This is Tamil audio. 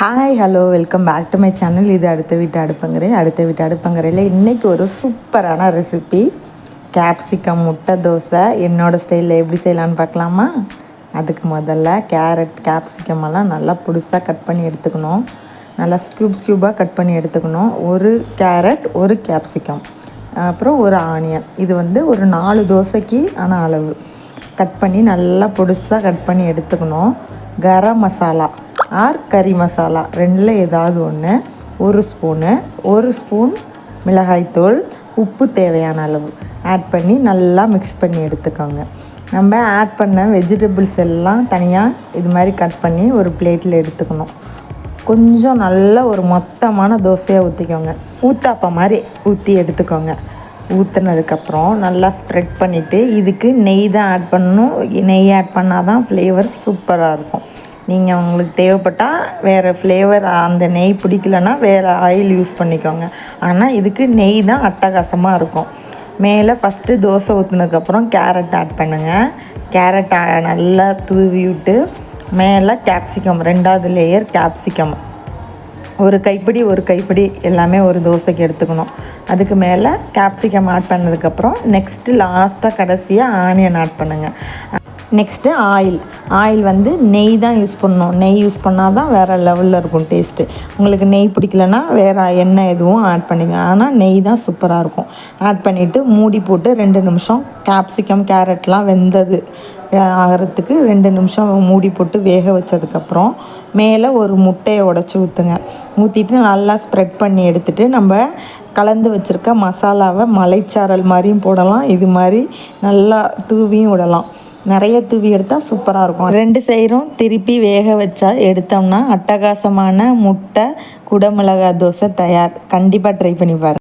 Hi hello welcome back to my channel. இது அடுத்த வீட்டு அடுப்பங்கரையில் இன்றைக்கி ஒரு சூப்பரான ரெசிபி கேப்சிகம் முட்டை தோசை என்னோடய ஸ்டைலில் எப்படி செய்யலான்னு பார்க்கலாமா? அதுக்கு முதல்ல கேரட் கேப்சிகம் எல்லாம் நல்லா புதுசாக கட் பண்ணி எடுத்துக்கணும். நல்லா ஸ்க்யூபாக கட் பண்ணி எடுத்துக்கணும். ஒரு கேரட், ஒரு கேப்சிகம், அப்புறம் ஒரு ஆனியன். இது ஒரு 4 தோசைக்கு ஆன அளவு கட் பண்ணி நல்லா புதுசாக கட் பண்ணி எடுத்துக்கணும். கரம் மசாலா ஆர் கறி மசாலா ரெண்டில் ஏதாவது ஒன்று, ஒரு ஸ்பூன் மிளகாய்த்தூள், உப்பு தேவையான அளவு ஆட் பண்ணி நல்லா மிக்ஸ் பண்ணி எடுத்துக்கோங்க. நம்ம ஆட் பண்ண வெஜிடபிள்ஸ் எல்லாம் தனியாக இது மாதிரி கட் பண்ணி ஒரு பிளேட்டில் எடுத்துக்கணும். கொஞ்சம் நல்ல ஒரு மொத்தமான தோசையாக ஊற்றிக்கோங்க. ஊத்தாப்பம் மாதிரி ஊற்றி எடுத்துக்கோங்க. ஊற்றினதுக்கப்புறம் நல்லா ஸ்ப்ரெட் பண்ணிவிட்டு இதுக்கு நெய் தான் ஆட் பண்ணணும். நெய் ஆட் பண்ணால் தான் ஃப்ளேவர் சூப்பராக இருக்கும். நீங்கள் உங்களுக்கு தேவைப்பட்டால் வேறு ஃப்ளேவர் அந்த நெய் பிடிக்கலன்னா வேறு ஆயில் யூஸ் பண்ணிக்கோங்க. ஆனால் இதுக்கு நெய் தான் அட்டகாசமாக இருக்கும். மேலே ஃபஸ்ட்டு தோசை ஊற்றினதுக்கப்புறம் கேரட் ஆட் பண்ணுங்கள். கேரட் நல்லா தூவி விட்டு மேலே கேப்சிகம் 2வது லேயர் கேப்சிகம் ஒரு கைப்பிடி எல்லாமே ஒரு தோசைக்கு எடுத்துக்கணும். அதுக்கு மேலே கேப்சிகம் ஆட் பண்ணதுக்கப்புறம் லாஸ்ட்டாக கடைசியாக ஆனியன் ஆட் பண்ணுங்கள். நெக்ஸ்ட்டு ஆயில் நெய் தான் யூஸ் பண்ணணும். நெய் யூஸ் பண்ணால் தான் வேறு லெவலில் இருக்கும் டேஸ்ட்டு. உங்களுக்கு நெய் பிடிக்கலன்னா வேறு எண்ணெய் எதுவும் ஆட் பண்ணிங்க. ஆனால் நெய் தான் சூப்பராக இருக்கும். ஆட் பண்ணிவிட்டு மூடி போட்டு 2 நிமிஷம் கேப்சிகம் கேரட்லாம் வெந்தது ஆகிறதுக்கு 2 நிமிஷம் மூடி போட்டு வேக வச்சதுக்கப்புறம் மேலே ஒரு முட்டையை உடச்சி ஊற்றுங்க. ஊற்றிட்டு நல்லா ஸ்ப்ரெட் பண்ணி எடுத்துகிட்டு நம்ம கலந்து வச்சுருக்க மசாலாவை மலைச்சாரல் மாதிரியும் போடலாம். இது மாதிரி நல்லா தூவியும் விடலாம். நிறைய தூவி எடுத்தால் சூப்பராக இருக்கும். 2 சைடும் திருப்பி வேக வச்சா எடுத்தோம்னா அட்டகாசமான முட்டை குடமிளகாய் தோசை தயார். கண்டிப்பாக ட்ரை பண்ணி பாருங்கள்.